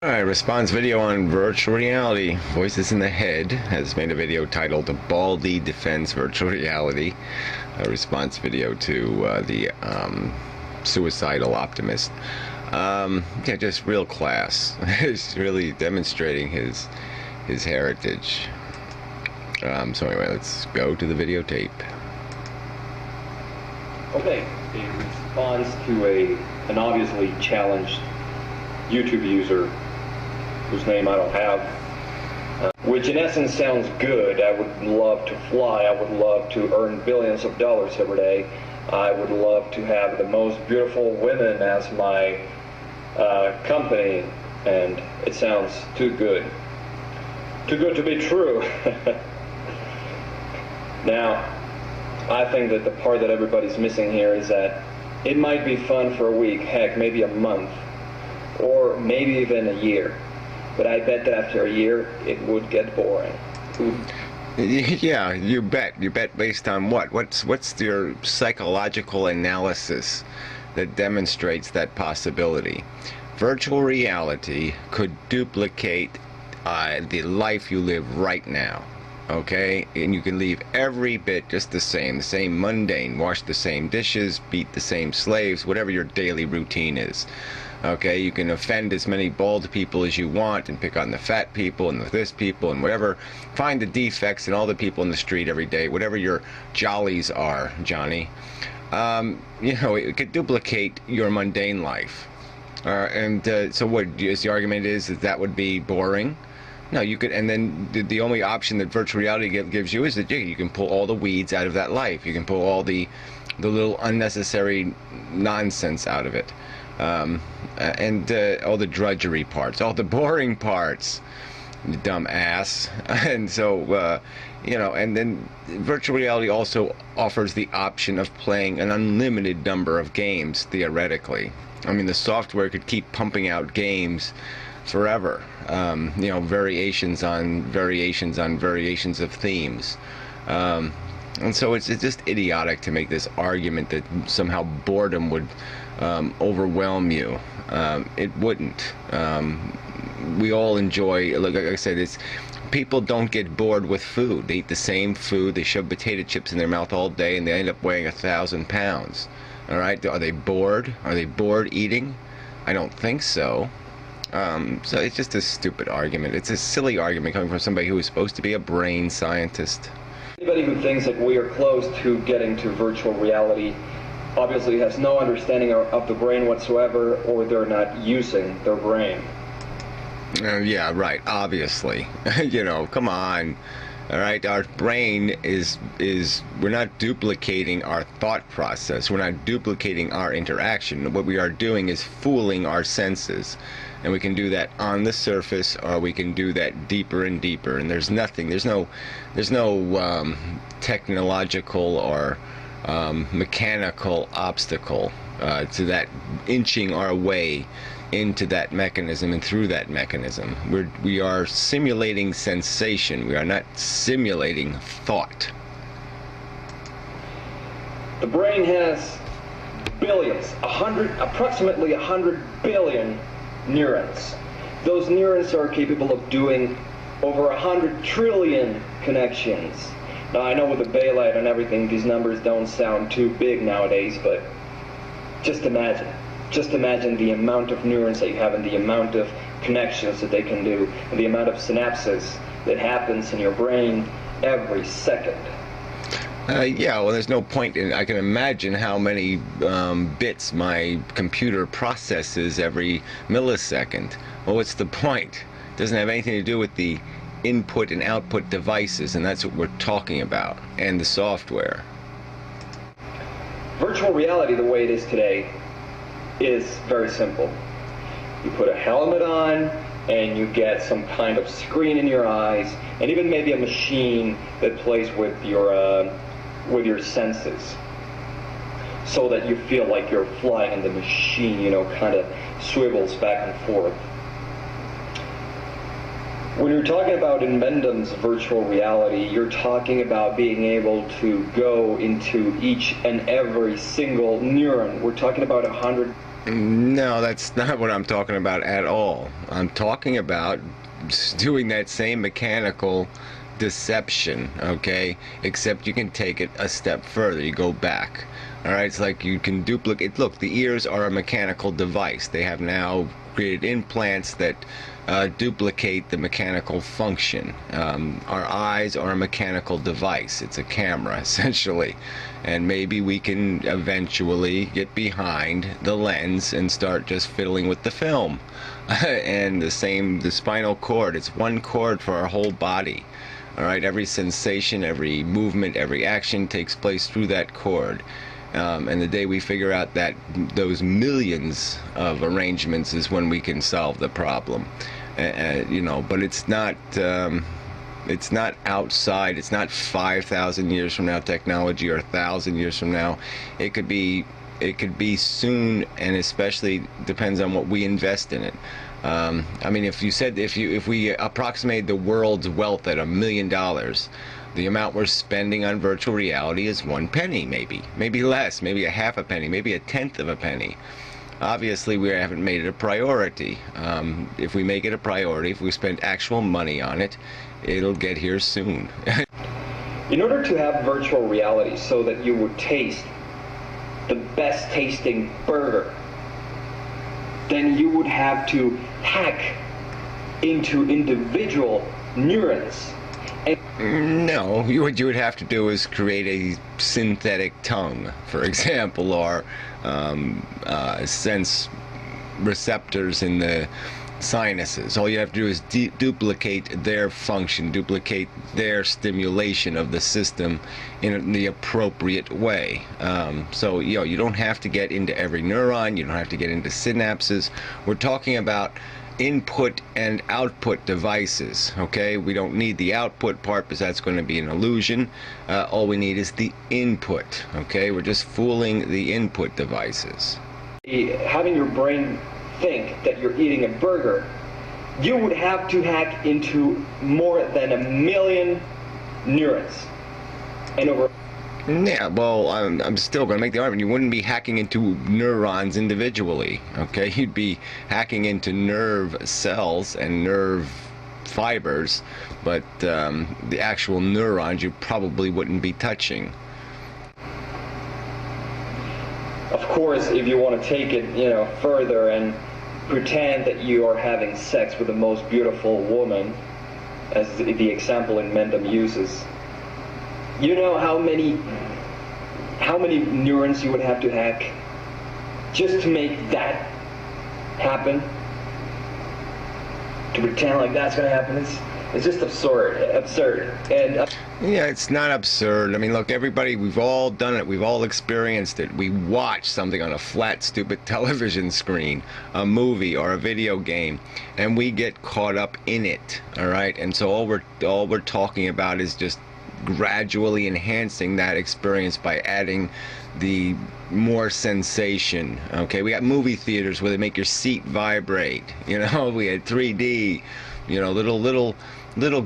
Alright, response video on virtual reality. Voices in the Head has made a video titled Baldy Defends Virtual Reality. A response video to the suicidal optimist. Yeah, just real class. He's really demonstrating his heritage. So anyway, let's go to the videotape. Okay, in response to an obviously challenged YouTube user whose name I don't have, which in essence sounds good. I would love to fly. I would love to earn billions of dollars every day. I would love to have the most beautiful women as my company, and it sounds too good to be true. Now, I think that the part that everybody's missing here is that it might be fun for a week, heck, maybe a month, or maybe even a year. But I bet that after a year, it would get boring. Yeah, you bet. You bet based on what? What's your psychological analysis that demonstrates that possibility? Virtual reality could duplicate the life you live right now. Okay, and you can leave every bit just the same mundane, wash the same dishes, beat the same slaves, whatever your daily routine is. Okay, you can offend as many bald people as you want and pick on the fat people and the this people and whatever. Find the defects in all the people in the street every day, whatever your jollies are, Johnny. You know, it could duplicate your mundane life. So what is the argument is that would be boring? No, you could, and then the only option that virtual reality gives you is that you can pull all the weeds out of that life. You can pull all the little unnecessary nonsense out of it. And all the drudgery parts, all the boring parts, you dumb ass. And so, you know, and then virtual reality also offers the option of playing an unlimited number of games, theoretically. I mean, the software could keep pumping out games forever. You know, variations on variations of themes. And so it's just idiotic to make this argument that somehow boredom would overwhelm you. It wouldn't. We all enjoy, like I said, people don't get bored with food. They eat the same food. They shove potato chips in their mouth all day, and they end up weighing 1,000 pounds. All right? Are they bored? Are they bored eating? I don't think so. So it's just a stupid argument. It's a silly argument coming from somebody who is supposed to be a brain scientist. Anybody who thinks that we are close to getting to virtual reality obviously has no understanding of the brain whatsoever, or they're not using their brain. Yeah, right, obviously. You know, come on. All right, our brain is we're not duplicating our thought process. We're not duplicating our interaction. What we are doing is fooling our senses. And we can do that on the surface, or we can do that deeper and deeper. And there's no technological or mechanical obstacle to that inching our way into that mechanism and through that mechanism. We are simulating sensation. We are not simulating thought. The brain has billions, approximately 100 billion neurons. Those neurons are capable of doing over 100 trillion connections. Now, I know with the daylight and everything, these numbers don't sound too big nowadays, but just imagine the amount of neurons that you have and the amount of connections that they can do and the amount of synapses that happens in your brain every second. Yeah, well, there's no point in. I can imagine how many bits my computer processes every millisecond. Well, what's the point? It doesn't have anything to do with the input and output devices, and that's what we're talking about, and the software. Virtual reality, the way it is today, is very simple. You put a helmet on, and you get some kind of screen in your eyes, and even maybe a machine that plays with your senses, so that you feel like you're flying and the machine, you know, kind of swivels back and forth. When you're talking about in Mendham's virtual reality, you're talking about being able to go into each and every single neuron. We're talking about 100 No, that's not what I'm talking about at all. I'm talking about doing that same mechanical deception, okay? Except you can take it a step further. You go back. All right, it's like you can duplicate. Look, the ears are a mechanical device. They have now created implants that duplicate the mechanical function. Our eyes are a mechanical device. It's a camera, essentially. And maybe we can eventually get behind the lens and start just fiddling with the film. And the spinal cord. It's one cord for our whole body. All right, every sensation, every movement, every action takes place through that cord. And the day we figure out that those millions of arrangements is when we can solve the problem. You know, but it's not outside. It's not 5,000 years from now technology, or 1,000 years from now. It could be soon, and especially depends on what we invest in it. I mean, if we approximated the world's wealth at $1 million, the amount we're spending on virtual reality is 1 penny, maybe less, maybe a half a penny, maybe a tenth of a penny. Obviously, we haven't made it a priority. If we make it a priority, if we spend actual money on it, it'll get here soon. In order to have virtual reality so that you would taste the best tasting burger, then you would have to hack into individual neurons. No, what you would have to do is create a synthetic tongue, for example, or sense receptors in the sinuses. All you have to do is duplicate their function, duplicate their stimulation of the system in the appropriate way. So, you know, you don't have to get into every neuron, you don't have to get into synapses. We're talking about input and output devices, okay? We don't need the output part because that's going to be an illusion. All we need is the input, okay? We're just fooling the input devices. Having your brain think that you're eating a burger, you would have to hack into more than 1 million neurons. And over... Yeah, well, I'm still going to make the argument. You wouldn't be hacking into neurons individually, okay? You'd be hacking into nerve cells and nerve fibers, but the actual neurons you probably wouldn't be touching. Of course, if you want to take it, you know, further and pretend that you are having sex with the most beautiful woman, as the example in Mendham uses, you know how many neurons you would have to hack just to make that happen? To pretend like that's going to happen? It's just absurd. And yeah, it's not absurd. I mean, look, everybody, we've all done it. We've all experienced it. We watch something on a flat, stupid television screen, a movie or a video game, and we get caught up in it. All right, and so all we're talking about is just gradually enhancing that experience by adding the more sensation. Okay, we got movie theaters where they make your seat vibrate. You know, we had 3D. You know, little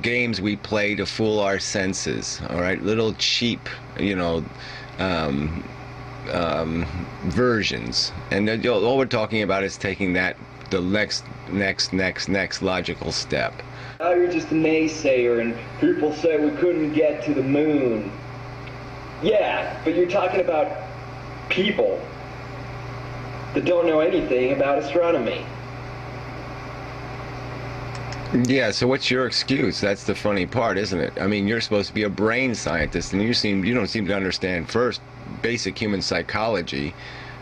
games we play to fool our senses. All right, little cheap, you know, versions. And all we're talking about is taking that the next logical step. Now you're just a naysayer, and people say we couldn't get to the moon. Yeah, but you're talking about people that don't know anything about astronomy. Yeah, so what's your excuse? That's the funny part, isn't it? I mean, you're supposed to be a brain scientist, and you don't seem to understand first basic human psychology.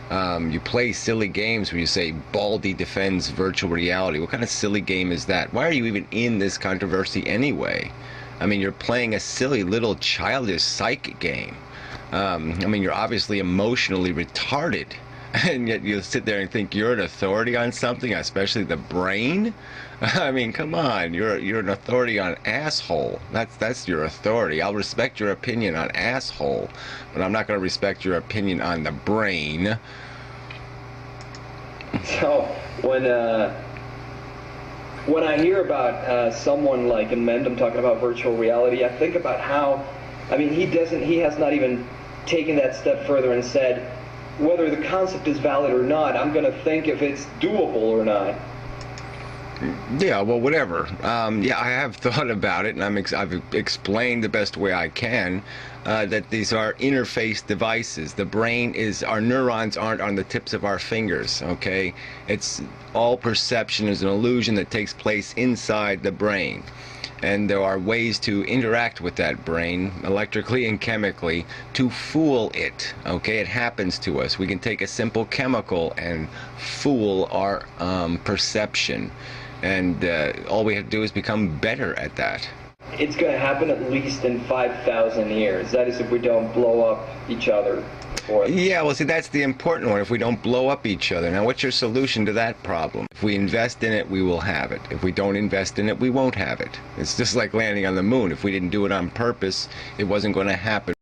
You play silly games where you say Baldy defends virtual reality. What kind of silly game is that? Why are you even in this controversy anyway? I mean, you're playing a silly little childish psychic game. I mean, you're obviously emotionally retarded, and yet you'll sit there and think you're an authority on something, especially the brain. I mean, come on, you're an authority on asshole. That's your authority. I'll respect your opinion on asshole, but I'm not going to respect your opinion on the brain. So when I hear about someone like in Mendham talking about virtual reality, I think about how, I mean, he has not even taken that step further and said, whether the concept is valid or not. I'm going to think if it's doable or not. Yeah, well, whatever. Yeah, I have thought about it, and I've explained the best way I can that these are interface devices. The brain is, our neurons aren't on the tips of our fingers, okay? It's all perception is an illusion that takes place inside the brain. And there are ways to interact with that brain, electrically and chemically, to fool it, okay? It happens to us. We can take a simple chemical and fool our perception. And all we have to do is become better at that. It's going to happen at least in 5,000 years. That is if we don't blow up each other. Yeah, well, see, that's the important one, if we don't blow up each other. Now, what's your solution to that problem? If we invest in it, we will have it. If we don't invest in it, we won't have it. It's just like landing on the moon. If we didn't do it on purpose, it wasn't going to happen.